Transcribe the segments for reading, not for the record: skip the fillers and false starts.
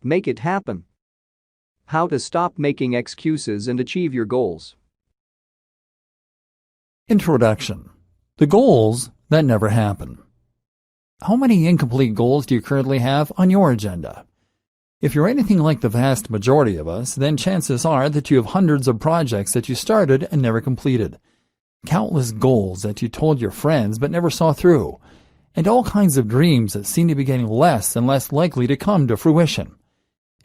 Make it happen. How to stop making excuses and achieve your goals. Introduction. The goals that never happen. How many incomplete goals do you currently have on your agenda? If you're anything like the vast majority of us, then chances are that you have hundreds of projects that you started and never completed, countless goals that you told your friends but never saw through, and all kinds of dreams that seem to be getting less and less likely to come to fruition.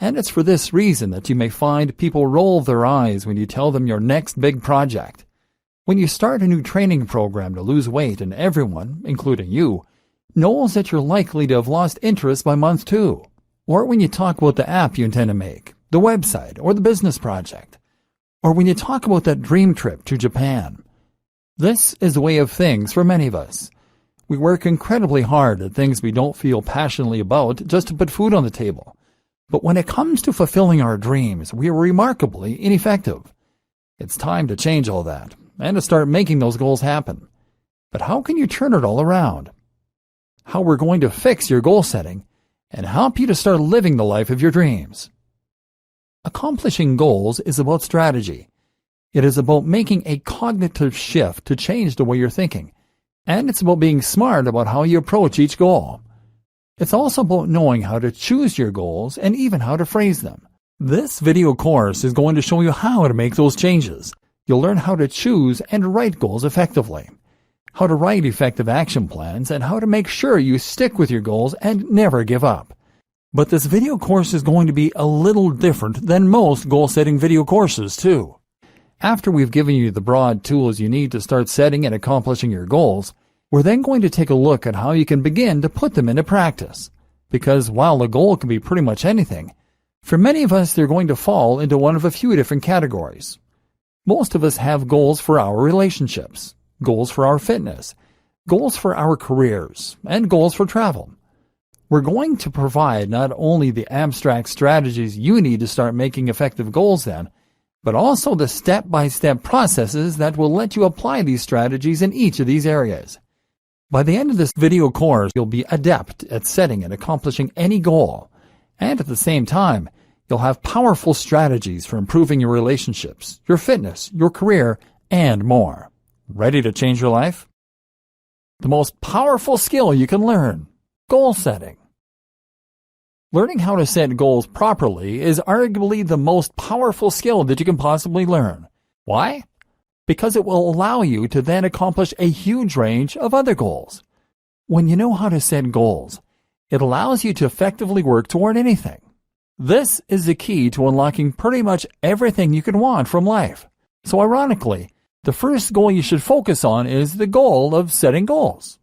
And it's for this reason that you may find people roll their eyes when you tell them your next big project. When you start a new training program to lose weight and everyone, including you, knows that you're likely to have lost interest by month 2. Or when you talk about the app you intend to make, the website, or the business project. Or when you talk about that dream trip to Japan. This is the way of things for many of us. We work incredibly hard at things we don't feel passionately about just to put food on the table. But when it comes to fulfilling our dreams, we are remarkably ineffective. It's time to change all that and to start making those goals happen. But how can you turn it all around? How we're going to fix your goal setting and help you to start living the life of your dreams. Accomplishing goals is about strategy. It is about making a cognitive shift to change the way you're thinking. And it's about being smart about how you approach each goal. It's also about knowing how to choose your goals and even how to phrase them. This video course is going to show you how to make those changes. You'll learn how to choose and write goals effectively, how to write effective action plans, and how to make sure you stick with your goals and never give up. But this video course is going to be a little different than most goal-setting video courses, too. After we've given you the broad tools you need to start setting and accomplishing your goals, we're then going to take a look at how you can begin to put them into practice. Because while a goal can be pretty much anything, for many of us they're going to fall into one of a few different categories. Most of us have goals for our relationships, goals for our fitness, goals for our careers, and goals for travel. We're going to provide not only the abstract strategies you need to start making effective goals then, but also the step-by-step processes that will let you apply these strategies in each of these areas. By the end of this video course, you'll be adept at setting and accomplishing any goal, and at the same time, you'll have powerful strategies for improving your relationships, your fitness, your career, and more. Ready to change your life? The most powerful skill you can learn: goal setting. Learning how to set goals properly is arguably the most powerful skill that you can possibly learn. Why? Because it will allow you to then accomplish a huge range of other goals. When you know how to set goals, it allows you to effectively work toward anything. This is the key to unlocking pretty much everything you can want from life. So ironically, the first goal you should focus on is the goal of setting goals.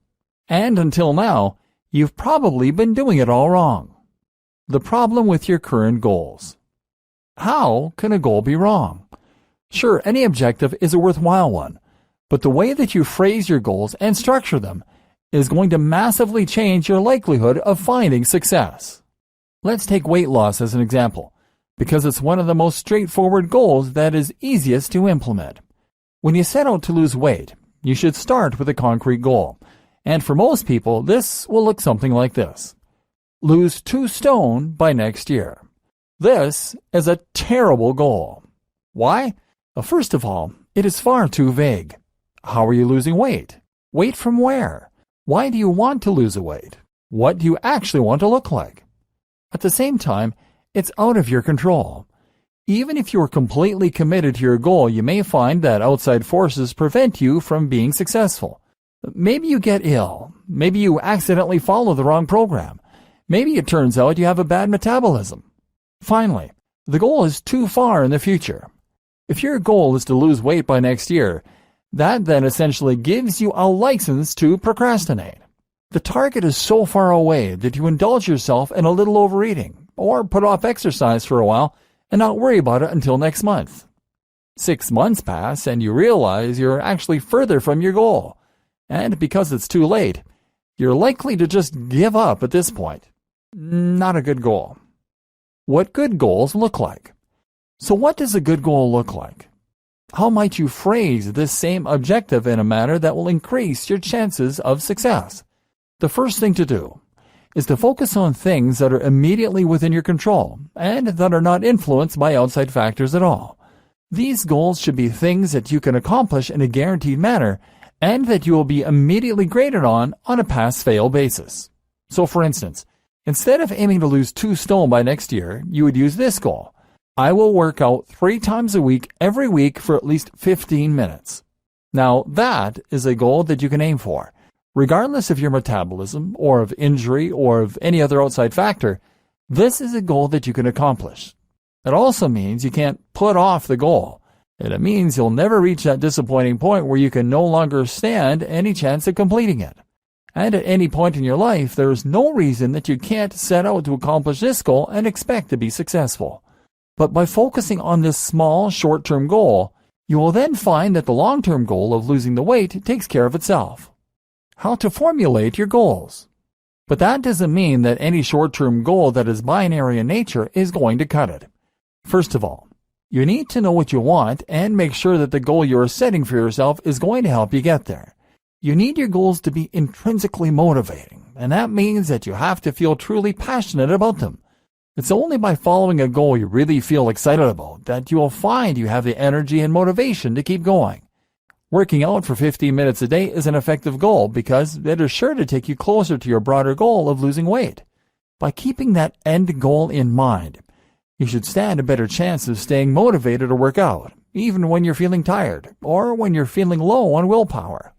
And until now, you've probably been doing it all wrong. The problem with your current goals. How can a goal be wrong? Sure, any objective is a worthwhile one, but the way that you phrase your goals and structure them is going to massively change your likelihood of finding success. Let's take weight loss as an example, because it's one of the most straightforward goals that is easiest to implement. When you set out to lose weight, you should start with a concrete goal, and for most people, this will look something like this. Lose 2 stone by next year. This is a terrible goal. Why? Well, first of all, it is far too vague. How are you losing weight? Weight from where? Why do you want to lose weight? What do you actually want to look like? At the same time, it's out of your control. Even if you are completely committed to your goal, you may find that outside forces prevent you from being successful. Maybe you get ill. Maybe you accidentally follow the wrong program. Maybe it turns out you have a bad metabolism. Finally, the goal is too far in the future. If your goal is to lose weight by next year, that then essentially gives you a license to procrastinate. The target is so far away that you indulge yourself in a little overeating, or put off exercise for a while and not worry about it until next month. 6 months pass and you realize you're actually further from your goal, and because it's too late, you're likely to just give up at this point. Not a good goal. What good goals look like? So what does a good goal look like? How might you phrase this same objective in a manner that will increase your chances of success? The first thing to do is to focus on things that are immediately within your control and that are not influenced by outside factors at all. These goals should be things that you can accomplish in a guaranteed manner and that you will be immediately graded on a pass-fail basis. So for instance, instead of aiming to lose 2 stone by next year, you would use this goal. I will work out 3 times a week every week for at least 15 minutes. Now that is a goal that you can aim for. Regardless of your metabolism or of injury or of any other outside factor, this is a goal that you can accomplish. It also means you can't put off the goal, and it means you'll never reach that disappointing point where you can no longer stand any chance of completing it. And at any point in your life, there is no reason that you can't set out to accomplish this goal and expect to be successful. But by focusing on this small, short-term goal, you will then find that the long-term goal of losing the weight takes care of itself. How to formulate your goals. But that doesn't mean that any short-term goal that is binary in nature is going to cut it. First of all, you need to know what you want and make sure that the goal you are setting for yourself is going to help you get there. You need your goals to be intrinsically motivating, and that means that you have to feel truly passionate about them. It's only by following a goal you really feel excited about that you will find you have the energy and motivation to keep going. Working out for 15 minutes a day is an effective goal because it is sure to take you closer to your broader goal of losing weight. By keeping that end goal in mind, you should stand a better chance of staying motivated to work out, even when you're feeling tired or when you're feeling low on willpower.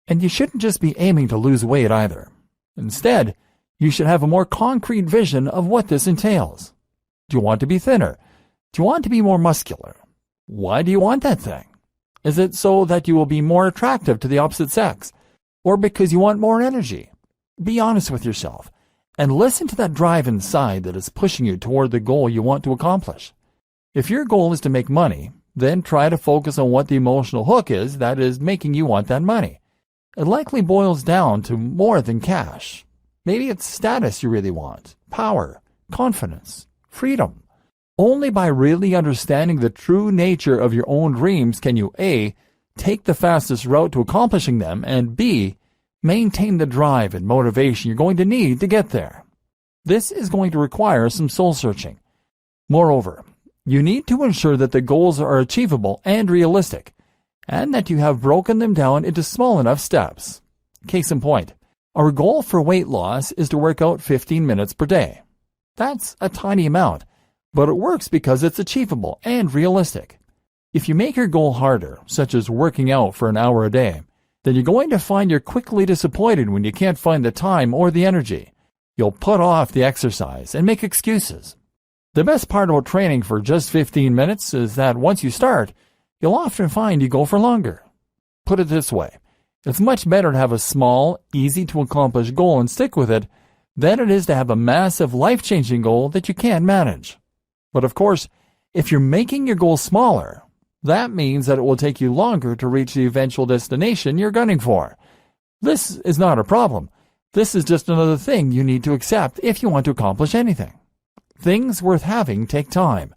And you shouldn't just be aiming to lose weight either. Instead, you should have a more concrete vision of what this entails. Do you want to be thinner? Do you want to be more muscular? Why do you want that thing? Is it so that you will be more attractive to the opposite sex? Or because you want more energy? Be honest with yourself and listen to that drive inside that is pushing you toward the goal you want to accomplish. If your goal is to make money, then try to focus on what the emotional hook is that is making you want that money. It likely boils down to more than cash. Maybe it's status you really want, power, confidence, freedom. Only by really understanding the true nature of your own dreams can you A, take the fastest route to accomplishing them, and B, maintain the drive and motivation you're going to need to get there. This is going to require some soul searching. Moreover, you need to ensure that the goals are achievable and realistic, and that you have broken them down into small enough steps. Case in point, our goal for weight loss is to work out 15 minutes per day. That's a tiny amount, but it works because it's achievable and realistic. If you make your goal harder, such as working out for an hour a day, then you're going to find you're quickly disappointed when you can't find the time or the energy. You'll put off the exercise and make excuses. The best part about training for just 15 minutes is that once you start, you'll often find you go for longer. Put it this way, it's much better to have a small, easy-to-accomplish goal and stick with it than it is to have a massive, life-changing goal that you can't manage. But of course, if you're making your goal smaller, that means that it will take you longer to reach the eventual destination you're gunning for. This is not a problem. This is just another thing you need to accept if you want to accomplish anything. Things worth having take time.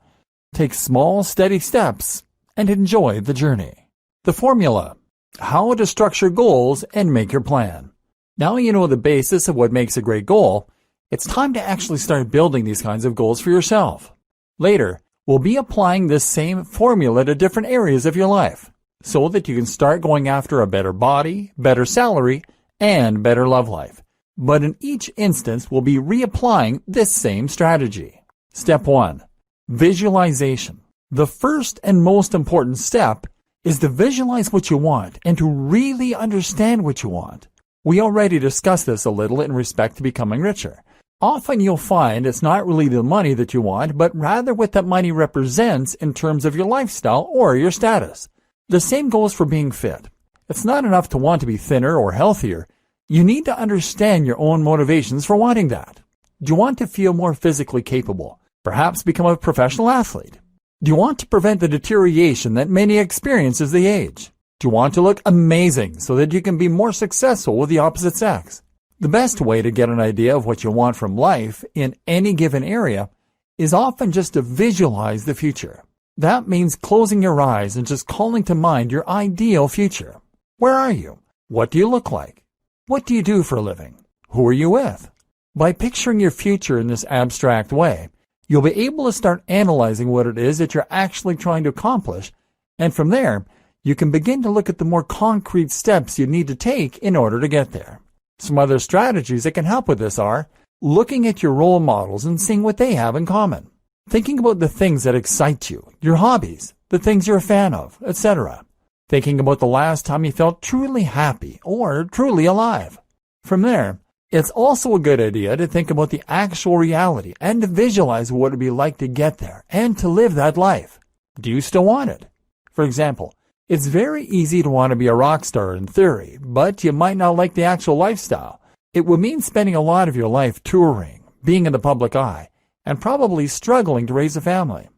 Take small, steady steps and enjoy the journey. The formula: how to structure goals and make your plan. Now you know the basis of what makes a great goal. It's time to actually start building these kinds of goals for yourself. Later, we'll be applying this same formula to different areas of your life so that you can start going after a better body, better salary, and better love life. But in each instance, we'll be reapplying this same strategy. Step 1. Visualization. The first and most important step is to visualize what you want and to really understand what you want. We already discussed this a little in respect to becoming richer. Often you'll find it's not really the money that you want, but rather what that money represents in terms of your lifestyle or your status. The same goes for being fit. It's not enough to want to be thinner or healthier. You need to understand your own motivations for wanting that. Do you want to feel more physically capable? Perhaps become a professional athlete? Do you want to prevent the deterioration that many experience as they age? Do you want to look amazing so that you can be more successful with the opposite sex? The best way to get an idea of what you want from life in any given area is often just to visualize the future. That means closing your eyes and just calling to mind your ideal future. Where are you? What do you look like? What do you do for a living? Who are you with? By picturing your future in this abstract way, you'll be able to start analyzing what it is that you're actually trying to accomplish, and from there, you can begin to look at the more concrete steps you need to take in order to get there. Some other strategies that can help with this are looking at your role models and seeing what they have in common. Thinking about the things that excite you, your hobbies, the things you're a fan of, etc. Thinking about the last time you felt truly happy or truly alive. From there, it's also a good idea to think about the actual reality and to visualize what it would be like to get there and to live that life. Do you still want it? For example, it's very easy to want to be a rock star in theory, but you might not like the actual lifestyle. It would mean spending a lot of your life touring, being in the public eye, and probably struggling to raise a family.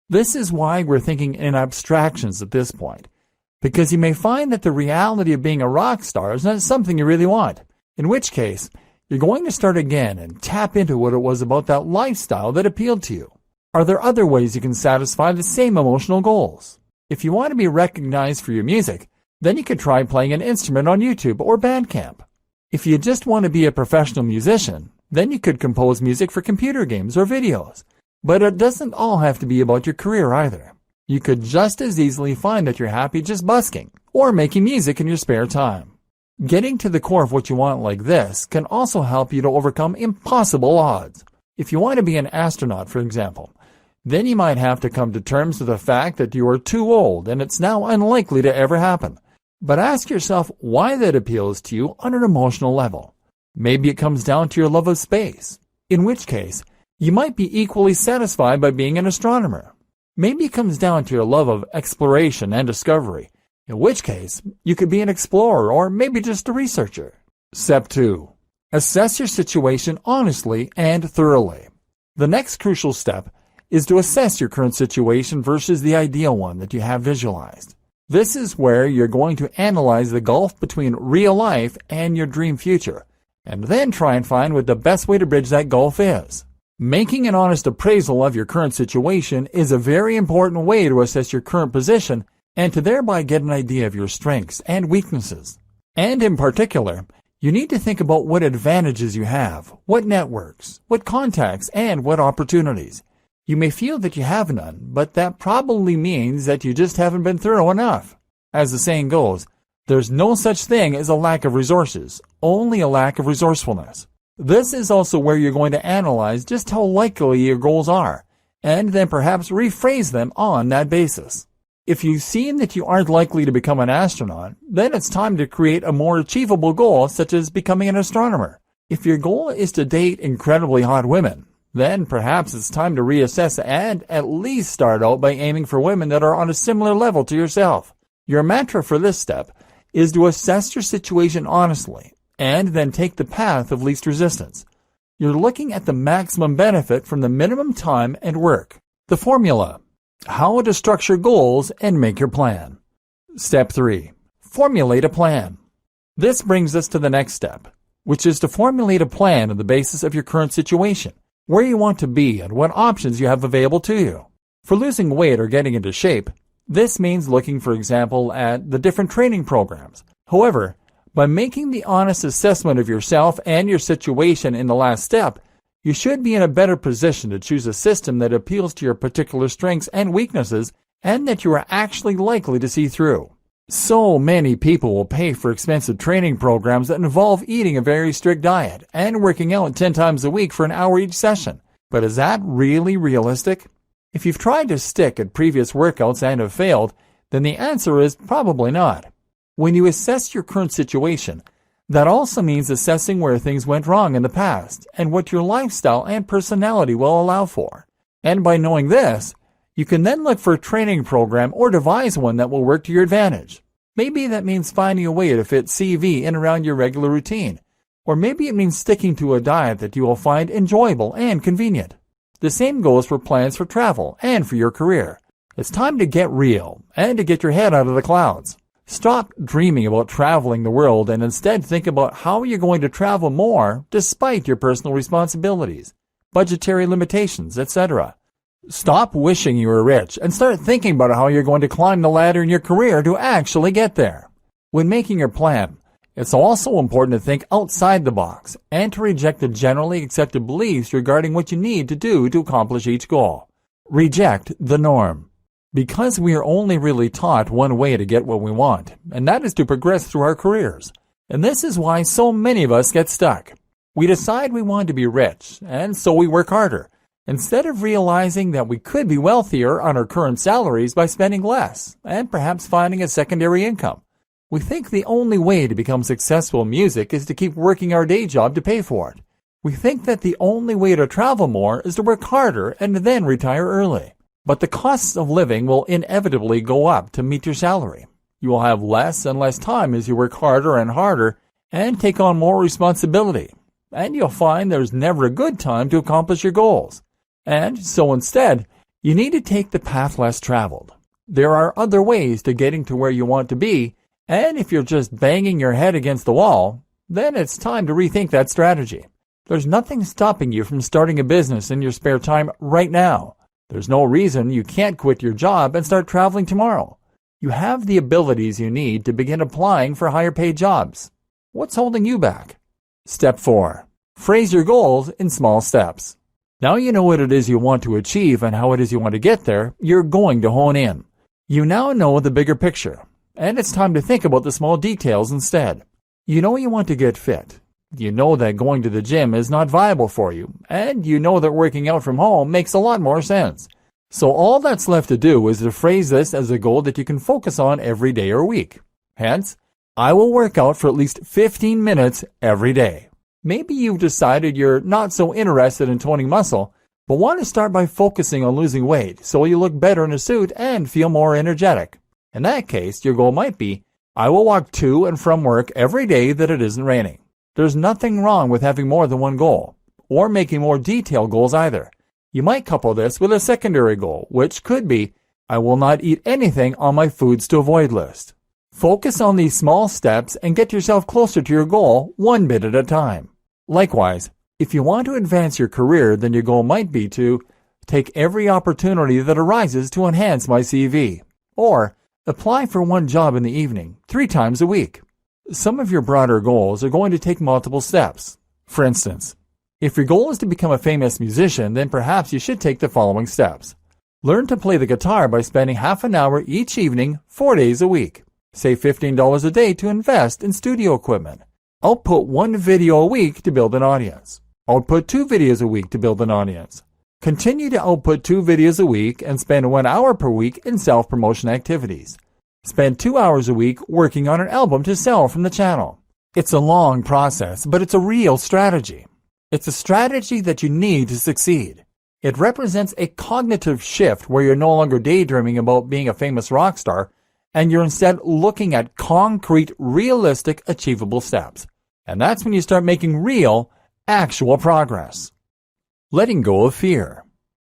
This is why we're thinking in abstractions at this point, because you may find that the reality of being a rock star is not something you really want, in which case, you're going to start again and tap into what it was about that lifestyle that appealed to you. Are there other ways you can satisfy the same emotional goals? If you want to be recognized for your music, then you could try playing an instrument on YouTube or Bandcamp. If you just want to be a professional musician, then you could compose music for computer games or videos. But it doesn't all have to be about your career either. You could just as easily find that you're happy just busking or making music in your spare time. Getting to the core of what you want like this can also help you to overcome impossible odds. If you want to be an astronaut, for example, then you might have to come to terms with the fact that you are too old and it's now unlikely to ever happen. But ask yourself why that appeals to you on an emotional level. Maybe it comes down to your love of space, in which case you might be equally satisfied by being an astronomer. Maybe it comes down to your love of exploration and discovery, in which case you could be an explorer or maybe just a researcher. Step 2. Assess your situation honestly and thoroughly. The next crucial step is to assess your current situation versus the ideal one that you have visualized. This is where you're going to analyze the gulf between real life and your dream future, and then try and find what the best way to bridge that gulf is. Making an honest appraisal of your current situation is a very important way to assess your current position and to thereby get an idea of your strengths and weaknesses. And in particular, you need to think about what advantages you have, what networks, what contacts, and what opportunities. You may feel that you have none, but that probably means that you just haven't been thorough enough. As the saying goes, there's no such thing as a lack of resources, only a lack of resourcefulness. This is also where you're going to analyze just how likely your goals are, and then perhaps rephrase them on that basis. If you've seen that you aren't likely to become an astronaut, then it's time to create a more achievable goal, such as becoming an astronomer. If your goal is to date incredibly hot women, then perhaps it's time to reassess and at least start out by aiming for women that are on a similar level to yourself. Your mantra for this step is to assess your situation honestly and then take the path of least resistance. You're looking at the maximum benefit from the minimum time and work. The formula: how to structure goals and make your plan. Step 3. Formulate a plan. This brings us to the next step, which is to formulate a plan on the basis of your current situation, where you want to be and what options you have available to you. For losing weight or getting into shape, this means looking, for example, at the different training programs. However, by making the honest assessment of yourself and your situation in the last step, you should be in a better position to choose a system that appeals to your particular strengths and weaknesses and that you are actually likely to see through. So many people will pay for expensive training programs that involve eating a very strict diet and working out 10 times a week for an hour each session. But is that really realistic? If you've tried to stick at previous workouts and have failed, then the answer is probably not. When you assess your current situation, that also means assessing where things went wrong in the past and what your lifestyle and personality will allow for. And by knowing this, you can then look for a training program or devise one that will work to your advantage. Maybe that means finding a way to fit CV in around your regular routine, or maybe it means sticking to a diet that you will find enjoyable and convenient. The same goes for plans for travel and for your career. It's time to get real and to get your head out of the clouds. Stop dreaming about traveling the world and instead think about how you're going to travel more despite your personal responsibilities, budgetary limitations, etc. Stop wishing you were rich and start thinking about how you're going to climb the ladder in your career to actually get there. When making your plan, It's also important to think outside the box and to reject the generally accepted beliefs regarding what you need to do to accomplish each goal. Reject the norm. Because we are only really taught one way to get what we want, and that is to progress through our careers. And this is why so many of us get stuck. We decide we want to be rich, and so we work harder, instead of realizing that we could be wealthier on our current salaries by spending less, and perhaps finding a secondary income. We think the only way to become successful in music is to keep working our day job to pay for it. We think that the only way to travel more is to work harder and then retire early. But the costs of living will inevitably go up to meet your salary. You will have less and less time as you work harder and harder and take on more responsibility. And you'll find there's never a good time to accomplish your goals. And so instead, you need to take the path less traveled. There are other ways to getting to where you want to be, and if you're just banging your head against the wall, then it's time to rethink that strategy. There's nothing stopping you from starting a business in your spare time right now. There's no reason you can't quit your job and start traveling tomorrow. You have the abilities you need to begin applying for higher paid jobs. What's holding you back? Step 4. Phrase your goals in small steps. Now you know what it is you want to achieve and how it is you want to get there, you're going to hone in. You now know the bigger picture, and it's time to think about the small details instead. You know you want to get fit. You know that going to the gym is not viable for you, and you know that working out from home makes a lot more sense. So all that's left to do is to phrase this as a goal that you can focus on every day or week. Hence, I will work out for at least 15 minutes every day. Maybe you've decided you're not so interested in toning muscle, but want to start by focusing on losing weight so you look better in a suit and feel more energetic. In that case, your goal might be, I will walk to and from work every day that it isn't raining. There's nothing wrong with having more than one goal, or making more detailed goals either. You might couple this with a secondary goal, which could be, I will not eat anything on my foods to avoid list. Focus on these small steps and get yourself closer to your goal one bit at a time. Likewise, if you want to advance your career, then your goal might be to take every opportunity that arises to enhance my CV, or apply for one job in the evening 3 times a week. Some of your broader goals are going to take multiple steps. For instance, if your goal is to become a famous musician, then perhaps you should take the following steps. Learn to play the guitar by spending half an hour each evening 4 days a week. Save $15 a day to invest in studio equipment. Output 1 video a week to build an audience. Output 2 videos a week to build an audience. Continue to output 2 videos a week and spend 1 hour per week in self-promotion activities. Spend 2 hours a week working on an album to sell from the channel. It's a long process, but it's a real strategy. It's a strategy that you need to succeed. It represents a cognitive shift where you're no longer daydreaming about being a famous rock star, and you're instead looking at concrete, realistic, achievable steps. And that's when you start making real, actual progress. Letting go of fear.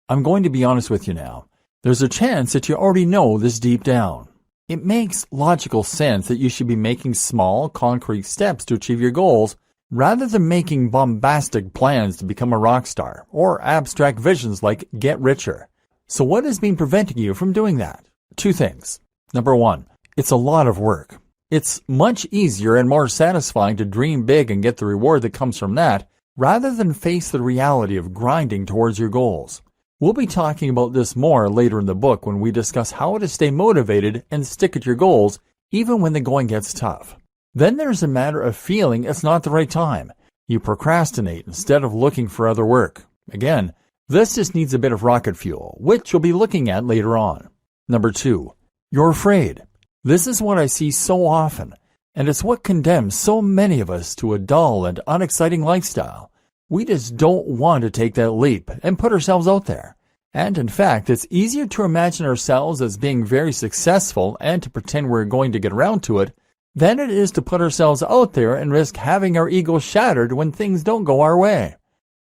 I'm going to be honest with you now. There's a chance that you already know this deep down. It makes logical sense that you should be making small, concrete steps to achieve your goals rather than making bombastic plans to become a rock star or abstract visions like get richer. So what has been preventing you from doing that? 2 things. Number 1, it's a lot of work. It's much easier and more satisfying to dream big and get the reward that comes from that rather than face the reality of grinding towards your goals. We'll be talking about this more later in the book when we discuss how to stay motivated and stick at your goals even when the going gets tough. Then there's a matter of feeling it's not the right time. You procrastinate instead of looking for other work. Again, this just needs a bit of rocket fuel, which we'll be looking at later on. Number 2, you're afraid. This is what I see so often, and it's what condemns so many of us to a dull and unexciting lifestyle. We just don't want to take that leap and put ourselves out there. And in fact, it's easier to imagine ourselves as being very successful and to pretend we're going to get around to it than it is to put ourselves out there and risk having our ego shattered when things don't go our way.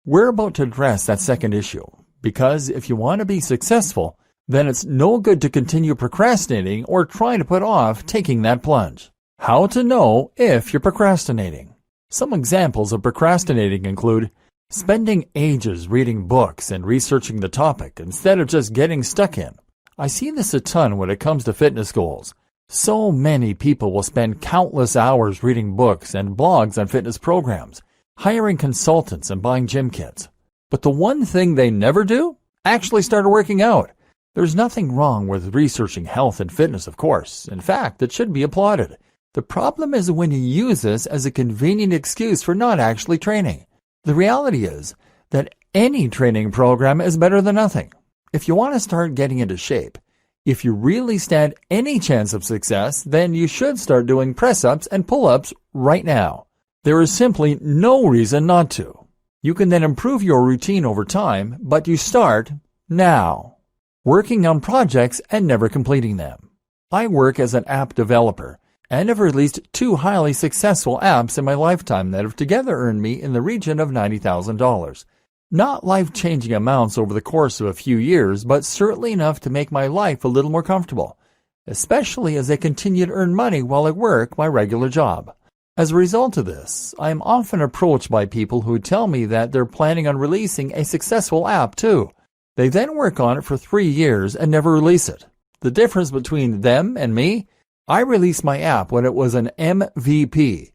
We're about to address that second issue, because if you want to be successful, then it's no good to continue procrastinating or trying to put off taking that plunge. How to know if you're procrastinating. Some examples of procrastinating include spending ages reading books and researching the topic instead of just getting stuck in. I see this a ton when it comes to fitness goals. So many people will spend countless hours reading books and blogs on fitness programs, hiring consultants and buying gym kits. But the one thing they never do? Actually start working out. There's nothing wrong with researching health and fitness, of course. In fact, it should be applauded. The problem is when you use this as a convenient excuse for not actually training. The reality is that any training program is better than nothing. If you want to start getting into shape, if you really stand any chance of success, then you should start doing press-ups and pull-ups right now. There is simply no reason not to. You can then improve your routine over time, but you start now. Working on projects and never completing them. I work as an app developer and have released 2 highly successful apps in my lifetime that have together earned me in the region of $90,000. Not life-changing amounts over the course of a few years, but certainly enough to make my life a little more comfortable, especially as I continue to earn money while I work my regular job. As a result of this, I am often approached by people who tell me that they're planning on releasing a successful app too. They then work on it for 3 years and never release it. The difference between them and me? I released my app when it was an MVP,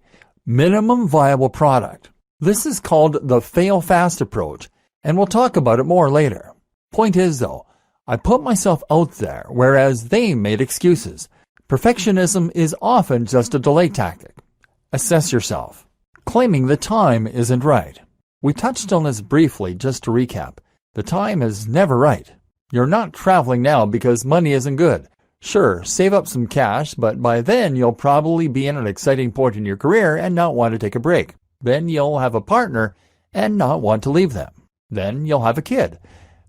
minimum viable product. This is called the fail fast approach, and we'll talk about it more later. Point is though, I put myself out there, whereas they made excuses. Perfectionism is often just a delay tactic. Assess yourself. Claiming the time isn't right. We touched on this briefly just to recap. The time is never right. You're not traveling now because money isn't good. Sure, save up some cash, but by then you'll probably be in an exciting point in your career and not want to take a break. Then you'll have a partner and not want to leave them. Then you'll have a kid.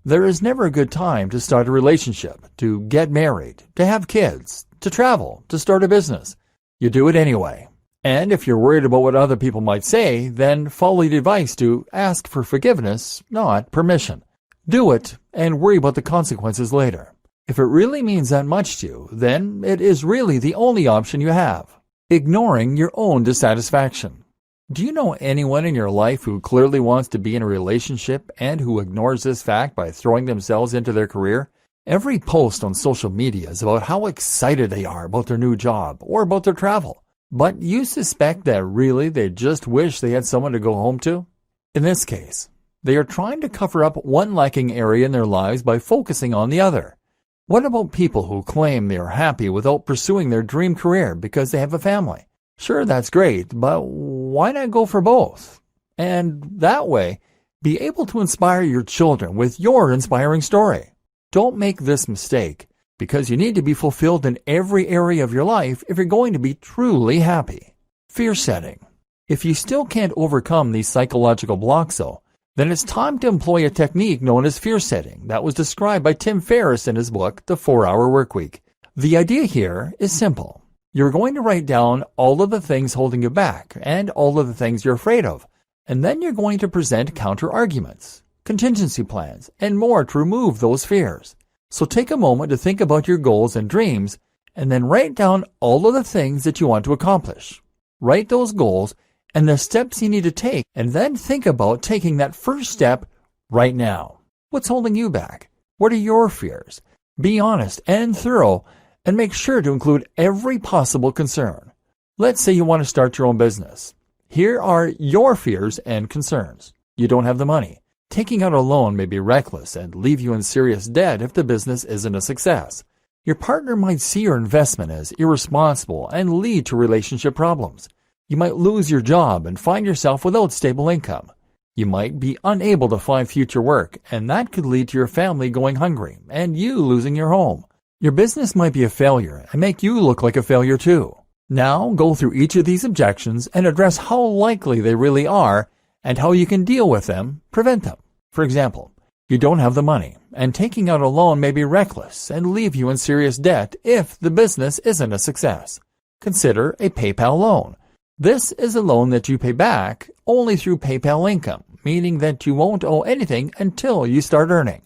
There is never a good time to start a relationship, to get married, to have kids, to travel, to start a business. You do it anyway. And if you're worried about what other people might say, then follow the advice to ask for forgiveness, not permission. Do it and worry about the consequences later. If it really means that much to you, then it is really the only option you have. Ignoring your own dissatisfaction. Do you know anyone in your life who clearly wants to be in a relationship and who ignores this fact by throwing themselves into their career? Every post on social media is about how excited they are about their new job or about their travel. But you suspect that really they just wish they had someone to go home to? In this case, they are trying to cover up one lacking area in their lives by focusing on the other. What about people who claim they are happy without pursuing their dream career because they have a family? Sure, that's great, but why not go for both? And that way, be able to inspire your children with your inspiring story. Don't make this mistake, because you need to be fulfilled in every area of your life if you're going to be truly happy. Fear setting. If you still can't overcome these psychological blocks though, then it's time to employ a technique known as fear setting that was described by Tim Ferriss in his book, The 4-Hour Workweek. The idea here is simple. You're going to write down all of the things holding you back and all of the things you're afraid of, and then you're going to present counter-arguments, contingency plans, and more to remove those fears. So take a moment to think about your goals and dreams, and then write down all of the things that you want to accomplish. Write those goals and the steps you need to take, and then think about taking that first step right now. What's holding you back? What are your fears? Be honest and thorough, and make sure to include every possible concern. Let's say you want to start your own business. Here are your fears and concerns. You don't have the money. Taking out a loan may be reckless and leave you in serious debt if the business isn't a success. Your partner might see your investment as irresponsible and lead to relationship problems. You might lose your job and find yourself without stable income. You might be unable to find future work, and that could lead to your family going hungry and you losing your home. Your business might be a failure and make you look like a failure too. Now go through each of these objections and address how likely they really are and how you can deal with them, prevent them. For example, you don't have the money, and taking out a loan may be reckless and leave you in serious debt if the business isn't a success. Consider a PayPal loan. This is a loan that you pay back only through PayPal income, meaning that you won't owe anything until you start earning.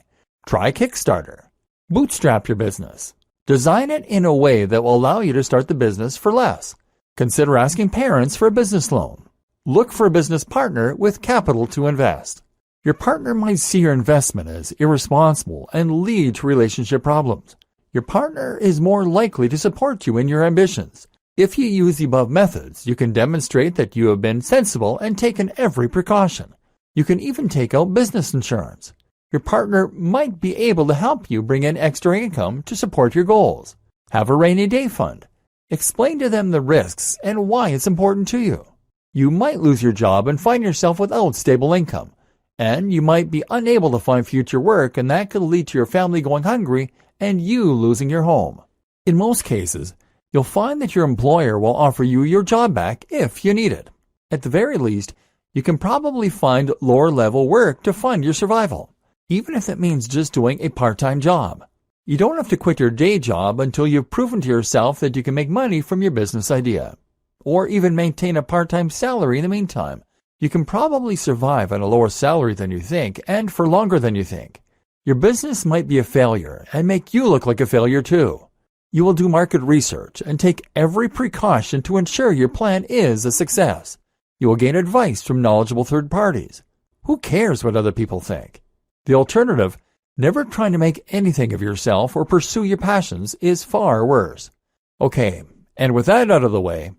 Try Kickstarter. Bootstrap your business. Design it in a way that will allow you to start the business for less. Consider asking parents for a business loan. Look for a business partner with capital to invest. Your partner might see your investment as irresponsible and lead to relationship problems. Your partner is more likely to support you in your ambitions. If you use the above methods, you can demonstrate that you have been sensible and taken every precaution. You can even take out business insurance. Your partner might be able to help you bring in extra income to support your goals. Have a rainy day fund. Explain to them the risks and why it's important to you. You might lose your job and find yourself without stable income. And you might be unable to find future work, and that could lead to your family going hungry and you losing your home. In most cases, you'll find that your employer will offer you your job back if you need it. At the very least, you can probably find lower-level work to fund your survival, even if it means just doing a part-time job. You don't have to quit your day job until you've proven to yourself that you can make money from your business idea, or even maintain a part-time salary in the meantime. You can probably survive on a lower salary than you think and for longer than you think. Your business might be a failure and make you look like a failure too. You will do market research and take every precaution to ensure your plan is a success. You will gain advice from knowledgeable third parties. Who cares what other people think? The alternative, never trying to make anything of yourself or pursue your passions, is far worse. Okay, and with that out of the way,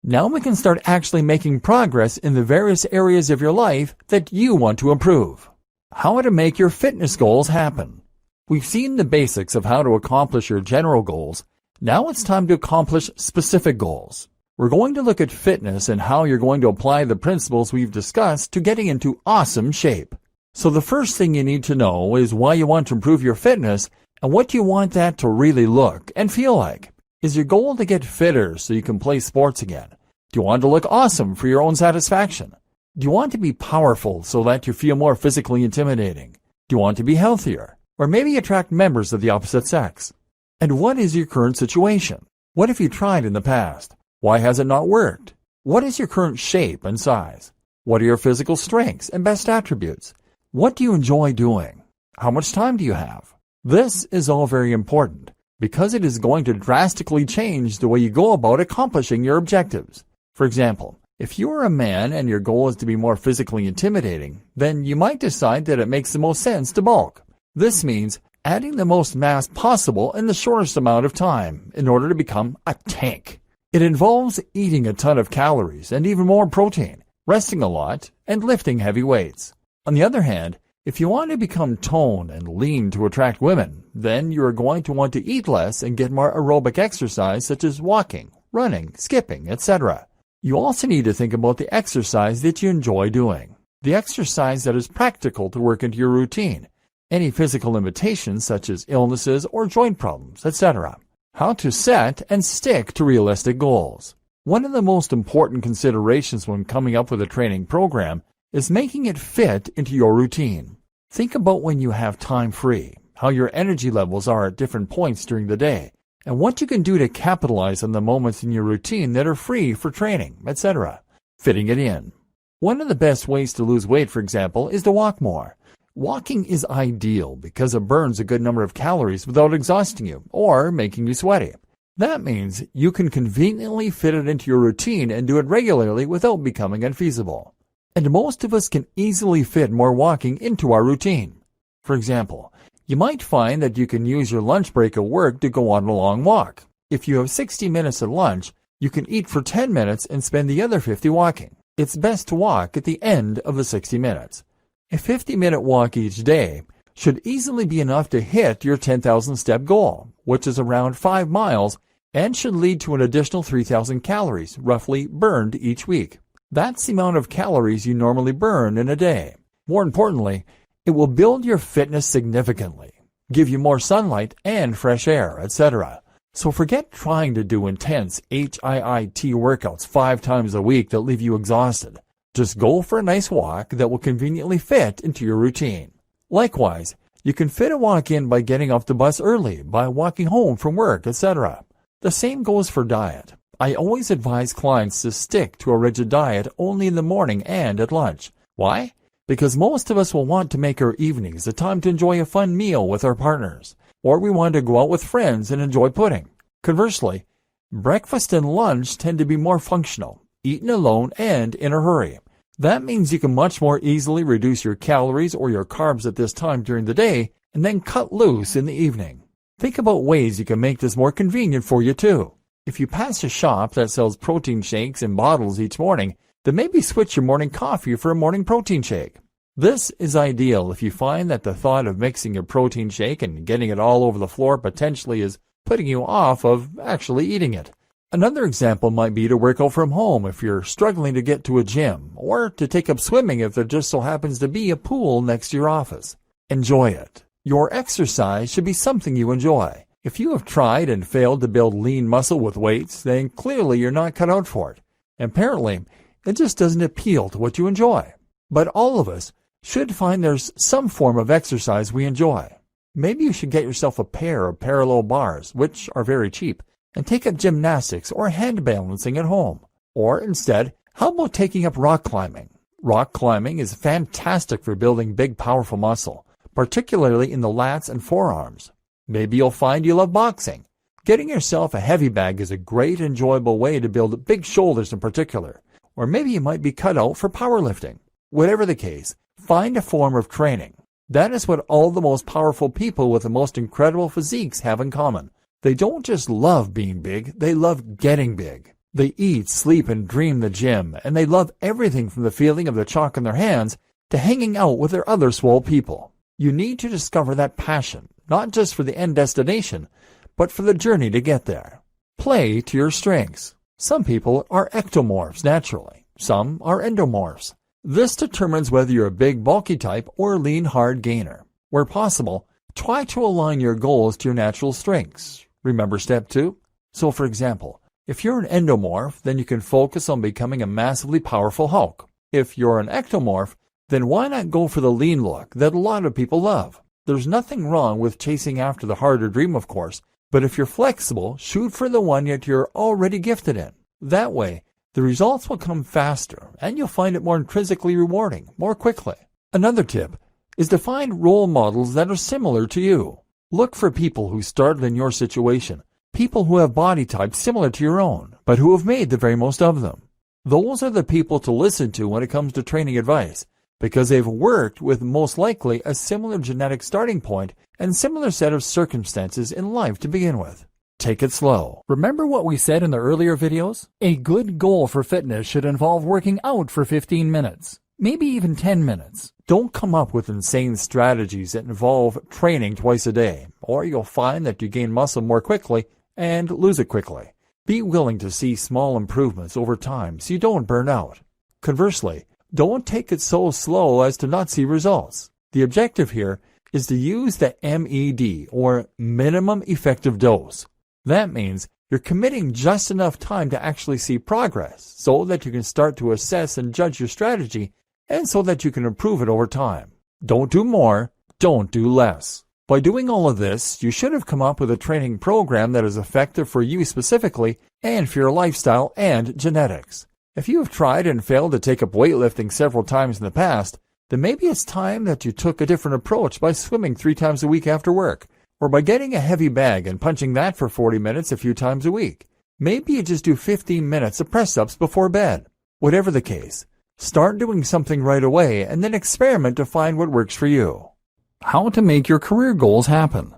now we can start actually making progress in the various areas of your life that you want to improve. How to make your fitness goals happen. We've seen the basics of how to accomplish your general goals. Now it's time to accomplish specific goals. We're going to look at fitness and how you're going to apply the principles we've discussed to getting into awesome shape. So the first thing you need to know is why you want to improve your fitness and what you want that to really look and feel like. Is your goal to get fitter so you can play sports again? Do you want to look awesome for your own satisfaction? Do you want to be powerful so that you feel more physically intimidating? Do you want to be healthier? Or maybe attract members of the opposite sex? And what is your current situation? What have you tried in the past? Why has it not worked? What is your current shape and size? What are your physical strengths and best attributes? What do you enjoy doing? How much time do you have? This is all very important because it is going to drastically change the way you go about accomplishing your objectives. For example, if you are a man and your goal is to be more physically intimidating, then you might decide that it makes the most sense to bulk. This means adding the most mass possible in the shortest amount of time in order to become a tank. It involves eating a ton of calories and even more protein, resting a lot, and lifting heavy weights. On the other hand, if you want to become toned and lean to attract women, then you are going to want to eat less and get more aerobic exercise such as walking, running, skipping, etc. You also need to think about the exercise that you enjoy doing, the exercise that is practical to work into your routine, any physical limitations such as illnesses or joint problems, etc. How to set and stick to realistic goals. One of the most important considerations when coming up with a training program is making it fit into your routine. Think about when you have time free, how your energy levels are at different points during the day, and what you can do to capitalize on the moments in your routine that are free for training, etc. Fitting it in. One of the best ways to lose weight, for example, is to walk more. Walking is ideal because it burns a good number of calories without exhausting you or making you sweaty. That means you can conveniently fit it into your routine and do it regularly without becoming unfeasible. And most of us can easily fit more walking into our routine. For example, you might find that you can use your lunch break at work to go on a long walk. If you have 60 minutes at lunch, you can eat for 10 minutes and spend the other 50 walking. It's best to walk at the end of the 60 minutes. A 50-minute walk each day should easily be enough to hit your 10,000-step goal, which is around 5 miles, and should lead to an additional 3,000 calories, roughly, burned each week. That's the amount of calories you normally burn in a day. More importantly, it will build your fitness significantly, give you more sunlight and fresh air, etc. So forget trying to do intense HIIT workouts 5 times a week that leave you exhausted. Just go for a nice walk that will conveniently fit into your routine. Likewise, you can fit a walk in by getting off the bus early, by walking home from work, etc. The same goes for diet. I always advise clients to stick to a rigid diet only in the morning and at lunch. Why? Because most of us will want to make our evenings a time to enjoy a fun meal with our partners, or we want to go out with friends and enjoy pudding. Conversely, breakfast and lunch tend to be more functional, eaten alone and in a hurry. That means you can much more easily reduce your calories or your carbs at this time during the day and then cut loose in the evening. Think about ways you can make this more convenient for you too. If you pass a shop that sells protein shakes in bottles each morning, then maybe switch your morning coffee for a morning protein shake. This is ideal if you find that the thought of mixing your protein shake and getting it all over the floor potentially is putting you off of actually eating it. Another example might be to work out from home if you're struggling to get to a gym, or to take up swimming if there just so happens to be a pool next to your office. Enjoy it. Your exercise should be something you enjoy. If you have tried and failed to build lean muscle with weights, then clearly you're not cut out for it. Apparently, it just doesn't appeal to what you enjoy. But all of us should find there's some form of exercise we enjoy. Maybe you should get yourself a pair of parallel bars, which are very cheap, and take up gymnastics or hand balancing at home. Or instead, how about taking up rock climbing? Rock climbing is fantastic for building big, powerful muscle, particularly in the lats and forearms. Maybe you'll find you love boxing. Getting yourself a heavy bag is a great, enjoyable way to build big shoulders in particular. Or maybe you might be cut out for powerlifting. Whatever the case, find a form of training. That is what all the most powerful people with the most incredible physiques have in common. They don't just love being big, they love getting big. They eat, sleep, and dream the gym, and they love everything from the feeling of the chalk in their hands to hanging out with their other swole people. You need to discover that passion, not just for the end destination, but for the journey to get there. Play to your strengths. Some people are ectomorphs naturally. Some are endomorphs. This determines whether you're a big, bulky type or a lean, hard gainer. Where possible, try to align your goals to your natural strengths. Remember step 2? So, for example, if you're an endomorph, then you can focus on becoming a massively powerful Hulk. If you're an ectomorph, then why not go for the lean look that a lot of people love? There's nothing wrong with chasing after the harder dream, of course, but if you're flexible, shoot for the one that you're already gifted in. That way, the results will come faster, and you'll find it more intrinsically rewarding, more quickly. Another tip is to find role models that are similar to you. Look for people who started in your situation, people who have body types similar to your own, but who have made the very most of them. Those are the people to listen to when it comes to training advice, because they've worked with most likely a similar genetic starting point and similar set of circumstances in life to begin with. Take it slow. Remember what we said in the earlier videos? A good goal for fitness should involve working out for 15 minutes, maybe even 10 minutes. Don't come up with insane strategies that involve training twice a day, or you'll find that you gain muscle more quickly and lose it quickly. Be willing to see small improvements over time so you don't burn out. Conversely, don't take it so slow as to not see results. The objective here is to use the MED, or minimum effective dose. That means you're committing just enough time to actually see progress so that you can start to assess and judge your strategy, and so that you can improve it over time. Don't do more, don't do less. By doing all of this, you should have come up with a training program that is effective for you specifically and for your lifestyle and genetics. If you have tried and failed to take up weightlifting several times in the past, then maybe it's time that you took a different approach by swimming 3 times a week after work, or by getting a heavy bag and punching that for 40 minutes a few times a week. Maybe you just do 15 minutes of press-ups before bed. Whatever the case, start doing something right away and then experiment to find what works for you. How to make your career goals happen.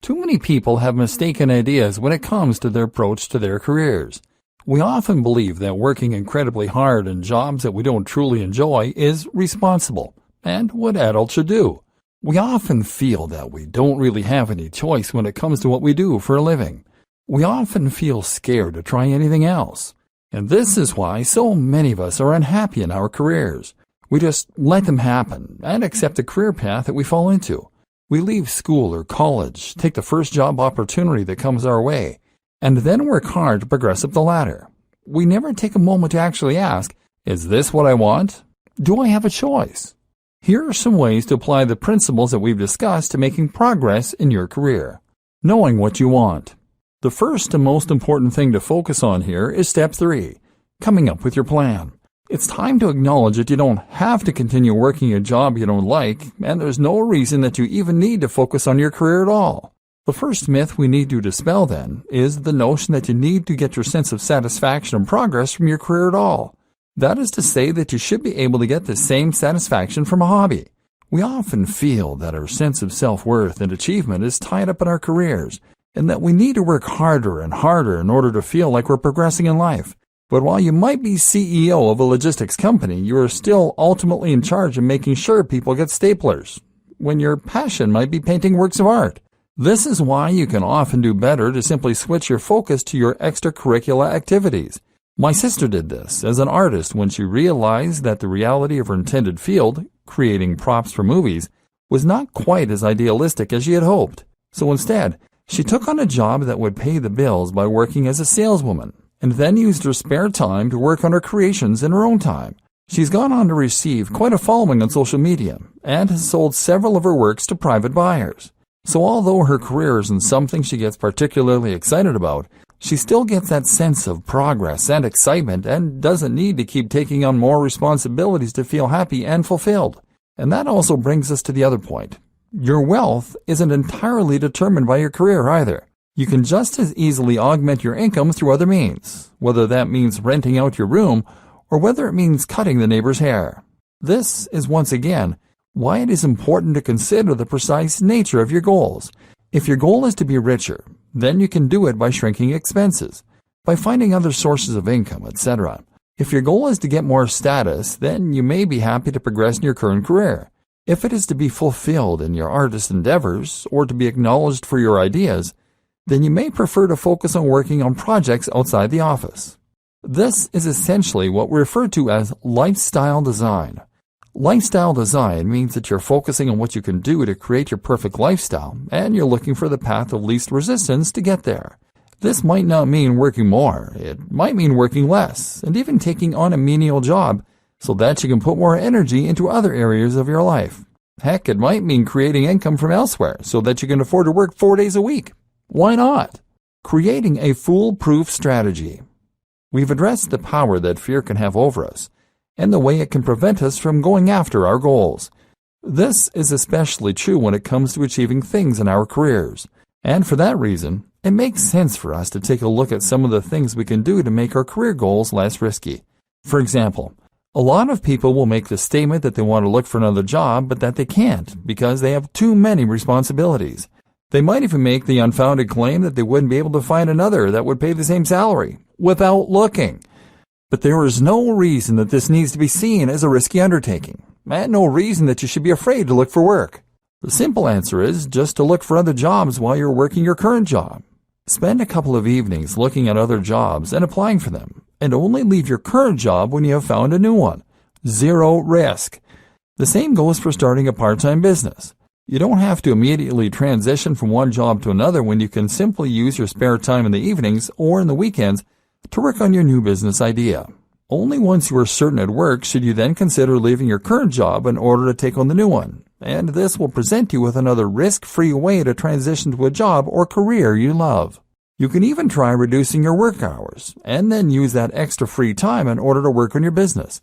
Too many people have mistaken ideas when it comes to their approach to their careers. We often believe that working incredibly hard in jobs that we don't truly enjoy is responsible and what adults should do. We often feel that we don't really have any choice when it comes to what we do for a living. We often feel scared to try anything else. And this is why so many of us are unhappy in our careers. We just let them happen and accept the career path that we fall into. We leave school or college, take the first job opportunity that comes our way, and then work hard to progress up the ladder. We never take a moment to actually ask, is this what I want? Do I have a choice? Here are some ways to apply the principles that we've discussed to making progress in your career. Knowing what you want. The first and most important thing to focus on here is step 3, coming up with your plan. It's time to acknowledge that you don't have to continue working a job you don't like, and there's no reason that you even need to focus on your career at all. The first myth we need to dispel, then, is the notion that you need to get your sense of satisfaction and progress from your career at all. That is to say that you should be able to get the same satisfaction from a hobby. We often feel that our sense of self-worth and achievement is tied up in our careers, and that we need to work harder and harder in order to feel like we're progressing in life. But while you might be CEO of a logistics company, you are still ultimately in charge of making sure people get staplers, when your passion might be painting works of art. This is why you can often do better to simply switch your focus to your extracurricular activities. My sister did this as an artist when she realized that the reality of her intended field, creating props for movies, was not quite as idealistic as she had hoped. So instead, she took on a job that would pay the bills by working as a saleswoman, and then used her spare time to work on her creations in her own time. She's gone on to receive quite a following on social media, and has sold several of her works to private buyers. So although her career isn't something she gets particularly excited about, she still gets that sense of progress and excitement and doesn't need to keep taking on more responsibilities to feel happy and fulfilled. And that also brings us to the other point. Your wealth isn't entirely determined by your career either. You can just as easily augment your income through other means, whether that means renting out your room or whether it means cutting the neighbor's hair. This is once again why it is important to consider the precise nature of your goals. If your goal is to be richer, then you can do it by shrinking expenses, by finding other sources of income, etc. If your goal is to get more status, then you may be happy to progress in your current career. If it is to be fulfilled in your artist endeavors or to be acknowledged for your ideas, then you may prefer to focus on working on projects outside the office. This is essentially what we refer to as lifestyle design. Lifestyle design means that you're focusing on what you can do to create your perfect lifestyle, and you're looking for the path of least resistance to get there. This might not mean working more, it might mean working less, and even taking on a menial job so that you can put more energy into other areas of your life. Heck, it might mean creating income from elsewhere so that you can afford to work 4 days a week. Why not? Creating a foolproof strategy. We've addressed the power that fear can have over us, and the way it can prevent us from going after our goals. This is especially true when it comes to achieving things in our careers. And for that reason, it makes sense for us to take a look at some of the things we can do to make our career goals less risky. For example, a lot of people will make the statement that they want to look for another job, but that they can't because they have too many responsibilities. They might even make the unfounded claim that they wouldn't be able to find another that would pay the same salary without looking. But there is no reason that this needs to be seen as a risky undertaking, and no reason that you should be afraid to look for work. The simple answer is just to look for other jobs while you're working your current job. Spend a couple of evenings looking at other jobs and applying for them, and only leave your current job when you have found a new one. Zero risk. The same goes for starting a part-time business. You don't have to immediately transition from one job to another when you can simply use your spare time in the evenings or in the weekends to work on your new business idea. Only once you are certain at work should you then consider leaving your current job in order to take on the new one, and this will present you with another risk-free way to transition to a job or career you love. You can even try reducing your work hours, and then use that extra free time in order to work on your business.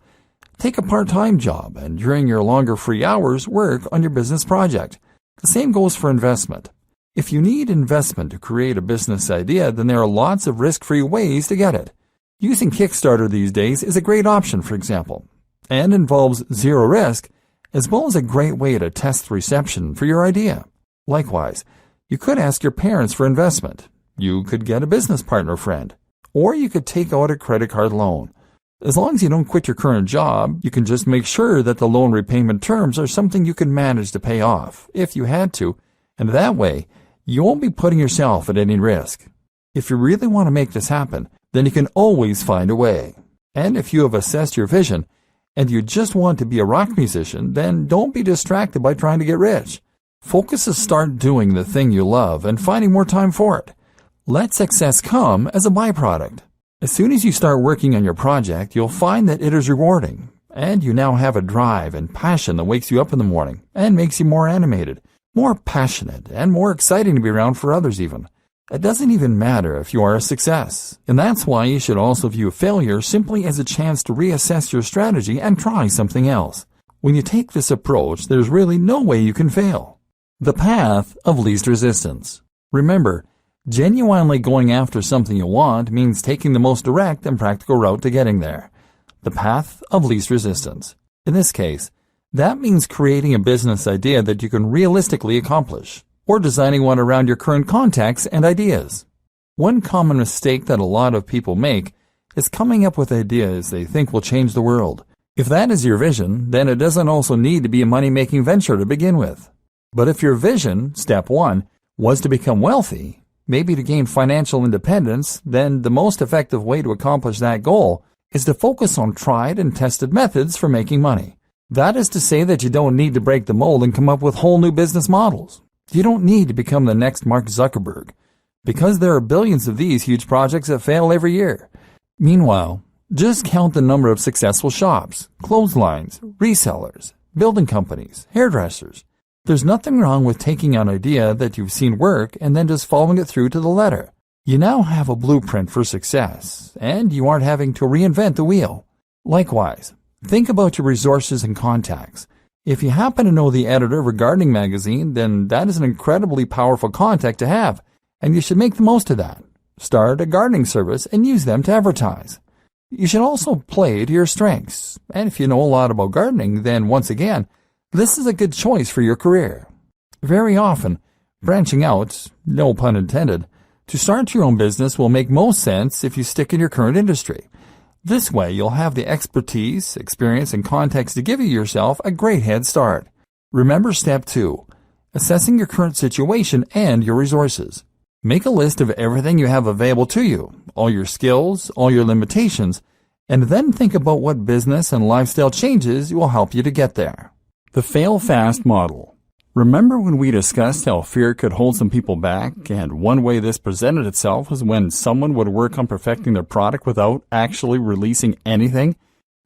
Take a part-time job, and during your longer free hours, work on your business project. The same goes for investment. If you need investment to create a business idea, then there are lots of risk-free ways to get it. Using Kickstarter these days is a great option, for example, and involves zero risk, as well as a great way to test the reception for your idea. Likewise, you could ask your parents for investment. You could get a business partner friend, or you could take out a credit card loan. As long as you don't quit your current job, you can just make sure that the loan repayment terms are something you can manage to pay off, if you had to, and that way, you won't be putting yourself at any risk. If you really want to make this happen, then you can always find a way. And if you have assessed your vision, and you just want to be a rock musician, then don't be distracted by trying to get rich. Focus to start doing the thing you love and finding more time for it. Let success come as a byproduct. As soon as you start working on your project, you'll find that it is rewarding, and you now have a drive and passion that wakes you up in the morning and makes you more animated, more passionate, and more exciting to be around for others even. It doesn't even matter if you are a success, and that's why you should also view failure simply as a chance to reassess your strategy and try something else. When you take this approach, there's really no way you can fail. The path of least resistance. Remember, genuinely going after something you want means taking the most direct and practical route to getting there. The path of least resistance. In this case, That means creating a business idea that you can realistically accomplish, or designing one around your current contacts and ideas. One common mistake that a lot of people make is coming up with ideas they think will change the world. If that is your vision, then it doesn't also need to be a money-making venture to begin with. But if your vision, step 1, was to become wealthy, maybe to gain financial independence, then the most effective way to accomplish that goal is to focus on tried and tested methods for making money. That is to say that you don't need to break the mold and come up with whole new business models. You don't need to become the next Mark Zuckerberg, because there are billions of these huge projects that fail every year. Meanwhile, just count the number of successful shops, clotheslines, resellers, building companies, hairdressers. There's nothing wrong with taking an idea that you've seen work and then just following it through to the letter. You now have a blueprint for success, and you aren't having to reinvent the wheel. Likewise, think about your resources and contacts. If you happen to know the editor of a gardening magazine, then that is an incredibly powerful contact to have, and you should make the most of that. Start a gardening service and use them to advertise. You should also play to your strengths, and if you know a lot about gardening, then once again, this is a good choice for your career. Very often, branching out, no pun intended, to start your own business will make most sense if you stick in your current industry. This way, you'll have the expertise, experience, and context to give yourself a great head start. Remember step 2, assessing your current situation and your resources. Make a list of everything you have available to you, all your skills, all your limitations, and then think about what business and lifestyle changes will help you to get there. The fail fast model. Remember when we discussed how fear could hold some people back, and one way this presented itself was when someone would work on perfecting their product without actually releasing anything?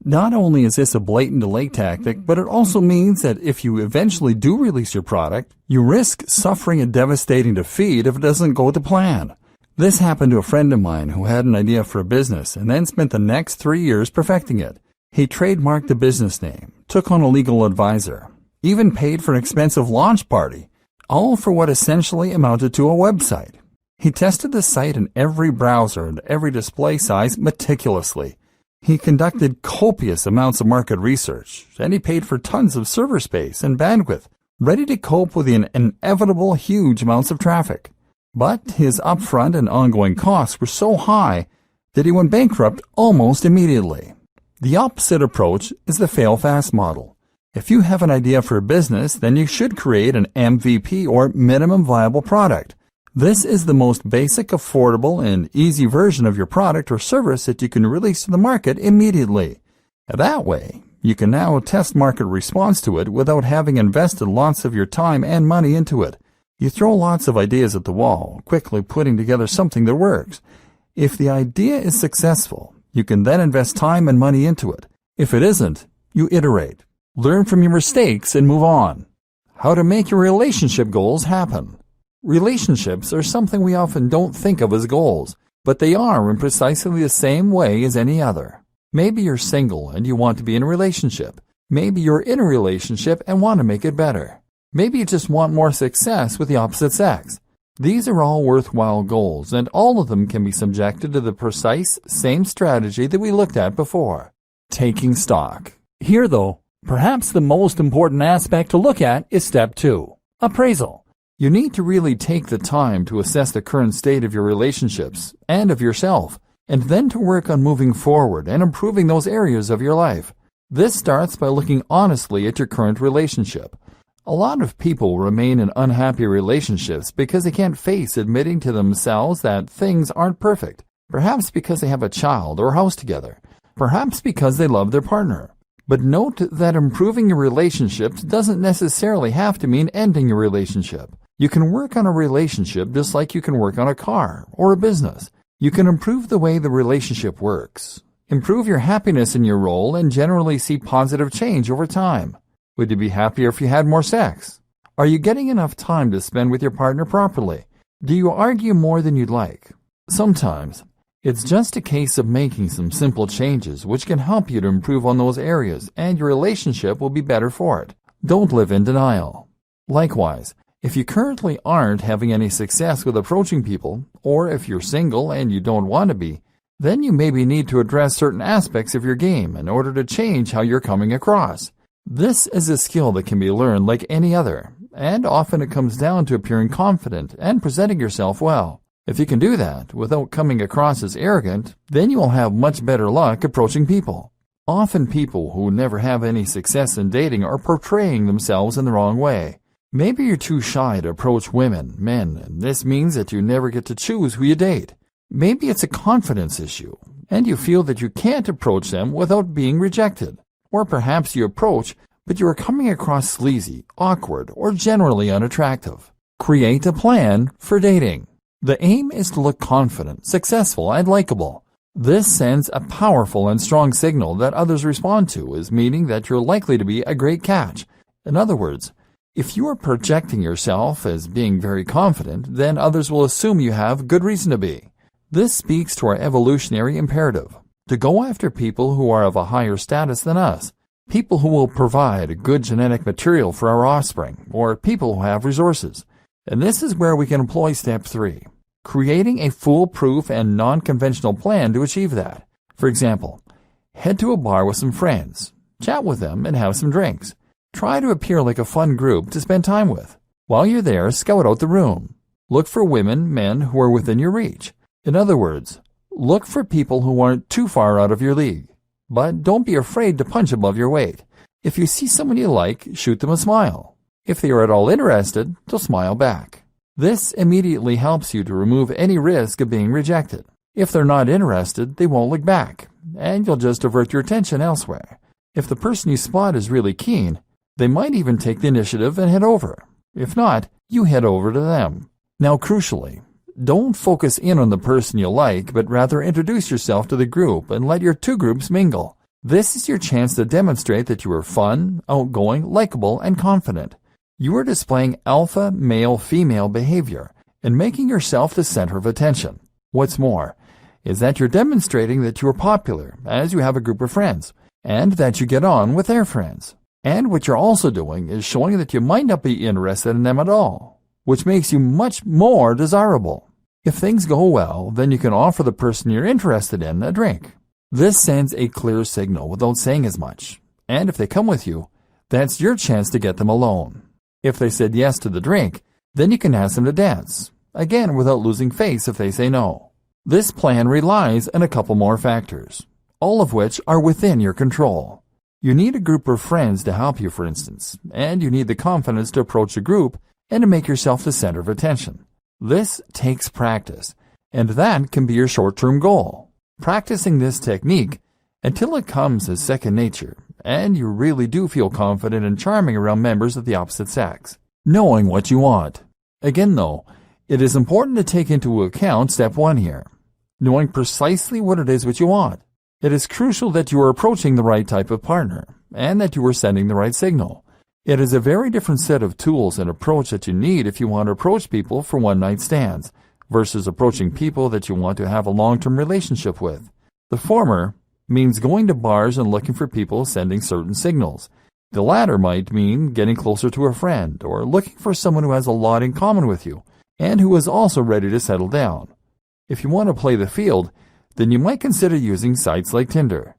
Not only is this a blatant delay tactic, but it also means that if you eventually do release your product, you risk suffering a devastating defeat if it doesn't go to plan. This happened to a friend of mine who had an idea for a business and then spent the next 3 years perfecting it. He trademarked the business name, took on a legal advisor, even paid for an expensive launch party, all for what essentially amounted to a website. He tested the site in every browser and every display size meticulously. He conducted copious amounts of market research, and he paid for tons of server space and bandwidth, ready to cope with the inevitable huge amounts of traffic. But his upfront and ongoing costs were so high that he went bankrupt almost immediately. The opposite approach is the fail-fast model. If you have an idea for a business, then you should create an MVP or minimum viable product. This is the most basic, affordable, and easy version of your product or service that you can release to the market immediately. That way, you can now test market response to it without having invested lots of your time and money into it. You throw lots of ideas at the wall, quickly putting together something that works. If the idea is successful, you can then invest time and money into it. If it isn't, you iterate, learn from your mistakes, and move on. How to make your relationship goals happen. Relationships are something we often don't think of as goals, but they are in precisely the same way as any other. Maybe you're single and you want to be in a relationship. Maybe you're in a relationship and want to make it better. Maybe you just want more success with the opposite sex. These are all worthwhile goals, and all of them can be subjected to the precise same strategy that we looked at before. Taking stock. Here, though, perhaps the most important aspect to look at is step 2, appraisal. You need to really take the time to assess the current state of your relationships and of yourself, and then to work on moving forward and improving those areas of your life. This starts by looking honestly at your current relationship. A lot of people remain in unhappy relationships because they can't face admitting to themselves that things aren't perfect, perhaps because they have a child or house together, perhaps because they love their partner. But note that improving your relationships doesn't necessarily have to mean ending your relationship. You can work on a relationship just like you can work on a car or a business. You can improve the way the relationship works, improve your happiness in your role, and generally see positive change over time. Would you be happier if you had more sex? Are you getting enough time to spend with your partner properly? Do you argue more than you'd like? Sometimes, it's just a case of making some simple changes which can help you to improve on those areas, and your relationship will be better for it. Don't live in denial. Likewise, if you currently aren't having any success with approaching people, or if you're single and you don't want to be, then you maybe need to address certain aspects of your game in order to change how you're coming across. This is a skill that can be learned like any other, and often it comes down to appearing confident and presenting yourself well. If you can do that without coming across as arrogant, then you will have much better luck approaching people. Often people who never have any success in dating are portraying themselves in the wrong way. Maybe you're too shy to approach women, men, and this means that you never get to choose who you date. Maybe it's a confidence issue, and you feel that you can't approach them without being rejected. Or perhaps you approach, but you are coming across sleazy, awkward, or generally unattractive. Create a plan for dating. The aim is to look confident, successful, and likable. This sends a powerful and strong signal that others respond to as meaning that you're likely to be a great catch. In other words, if you are projecting yourself as being very confident, then others will assume you have good reason to be. This speaks to our evolutionary imperative, to go after people who are of a higher status than us, people who will provide good genetic material for our offspring, or people who have resources. And this is where we can employ step 3. Creating a foolproof and non-conventional plan to achieve that. For example, head to a bar with some friends, chat with them, and have some drinks. Try to appear like a fun group to spend time with. While you're there, scout out the room. Look for women, men who are within your reach. In other words, look for people who aren't too far out of your league. But don't be afraid to punch above your weight. If you see someone you like, shoot them a smile. If they are at all interested, they'll smile back. This immediately helps you to remove any risk of being rejected. If they're not interested, they won't look back, and you'll just divert your attention elsewhere. If the person you spot is really keen, they might even take the initiative and head over. If not, you head over to them. Now, crucially, don't focus in on the person you like, but rather introduce yourself to the group and let your two groups mingle. This is your chance to demonstrate that you are fun, outgoing, likable, and confident. You are displaying alpha male-female behavior and making yourself the center of attention. What's more is that you're demonstrating that you are popular as you have a group of friends and that you get on with their friends. And what you're also doing is showing that you might not be interested in them at all, which makes you much more desirable. If things go well, then you can offer the person you're interested in a drink. This sends a clear signal without saying as much. And if they come with you, that's your chance to get them alone. If they said yes to the drink, then you can ask them to dance, again without losing face if they say no. This plan relies on a couple more factors, all of which are within your control. You need a group of friends to help you, for instance, and you need the confidence to approach a group and to make yourself the center of attention. This takes practice, and that can be your short-term goal. Practicing this technique until it comes as second nature, and you really do feel confident and charming around members of the opposite sex. Knowing what you want. Again, though, it is important to take into account step 1 here, knowing precisely what it is which you want. It is crucial that you are approaching the right type of partner, and that you are sending the right signal. It is a very different set of tools and approach that you need if you want to approach people for one-night stands, versus approaching people that you want to have a long-term relationship with. The former means going to bars and looking for people sending certain signals. The latter might mean getting closer to a friend or looking for someone who has a lot in common with you and who is also ready to settle down. If you want to play the field, then you might consider using sites like Tinder.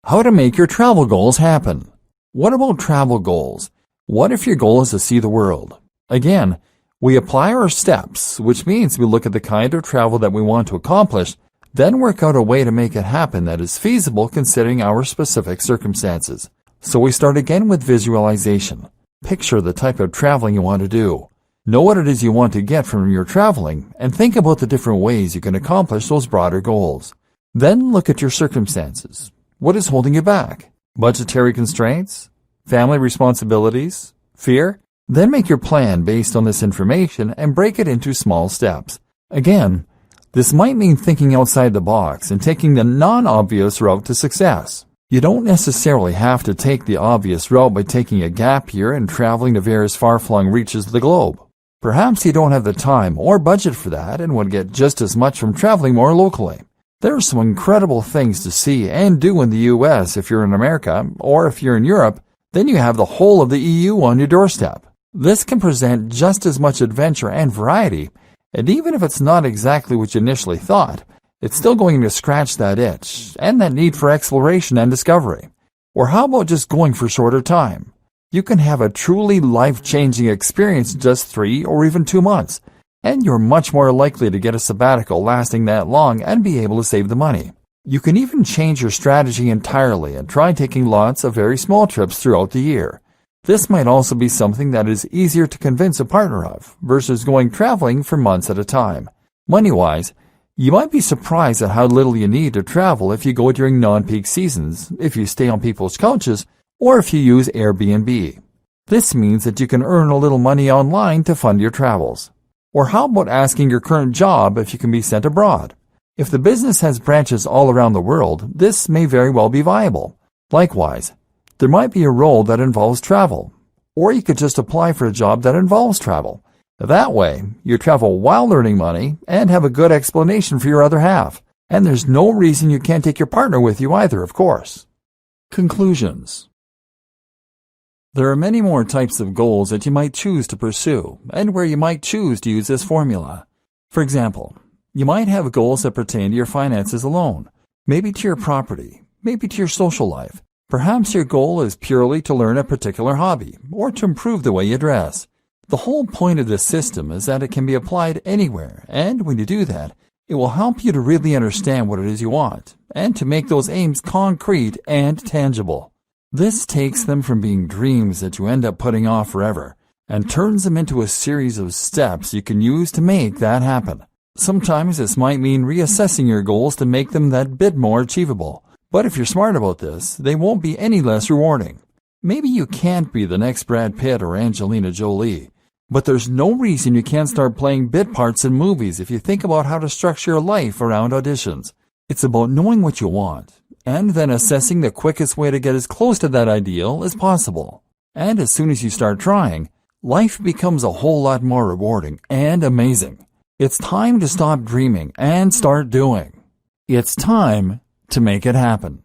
How to make your travel goals happen. What about travel goals? What if your goal is to see the world? Again, we apply our steps, which means we look at the kind of travel that we want to accomplish, then work out a way to make it happen that is feasible considering our specific circumstances. So we start again with visualization. Picture the type of traveling you want to do. Know what it is you want to get from your traveling, and think about the different ways you can accomplish those broader goals. Then look at your circumstances. What is holding you back? Budgetary constraints? Family responsibilities? Fear? Then make your plan based on this information and break it into small steps. Again, this might mean thinking outside the box and taking the non-obvious route to success. You don't necessarily have to take the obvious route by taking a gap year and traveling to various far-flung reaches of the globe. Perhaps you don't have the time or budget for that and would get just as much from traveling more locally. There are some incredible things to see and do in the U.S. if you're in America, or if you're in Europe, then you have the whole of the EU on your doorstep. This can present just as much adventure and variety, and even if it's not exactly what you initially thought, it's still going to scratch that itch and that need for exploration and discovery. Or how about just going for shorter time? You can have a truly life-changing experience in just 3 or even 2 months, and you're much more likely to get a sabbatical lasting that long and be able to save the money. You can even change your strategy entirely and try taking lots of very small trips throughout the year. This might also be something that is easier to convince a partner of versus going traveling for months at a time. Money-wise, you might be surprised at how little you need to travel if you go during non-peak seasons, if you stay on people's couches, or if you use Airbnb. This means that you can earn a little money online to fund your travels. Or how about asking your current job if you can be sent abroad? If the business has branches all around the world, this may very well be viable. Likewise, there might be a role that involves travel, or you could just apply for a job that involves travel. That way, you travel while earning money and have a good explanation for your other half. And there's no reason you can't take your partner with you either, of course. Conclusions. There are many more types of goals that you might choose to pursue, and where you might choose to use this formula. For example, you might have goals that pertain to your finances alone, maybe to your property, maybe to your social life. Perhaps your goal is purely to learn a particular hobby, or to improve the way you dress. The whole point of this system is that it can be applied anywhere, and when you do that, it will help you to really understand what it is you want, and to make those aims concrete and tangible. This takes them from being dreams that you end up putting off forever, and turns them into a series of steps you can use to make that happen. Sometimes this might mean reassessing your goals to make them that bit more achievable, but if you're smart about this, they won't be any less rewarding. Maybe you can't be the next Brad Pitt or Angelina Jolie, but there's no reason you can't start playing bit parts in movies if you think about how to structure your life around auditions. It's about knowing what you want, and then assessing the quickest way to get as close to that ideal as possible. And as soon as you start trying, life becomes a whole lot more rewarding and amazing. It's time to stop dreaming and start doing. It's time to make it happen.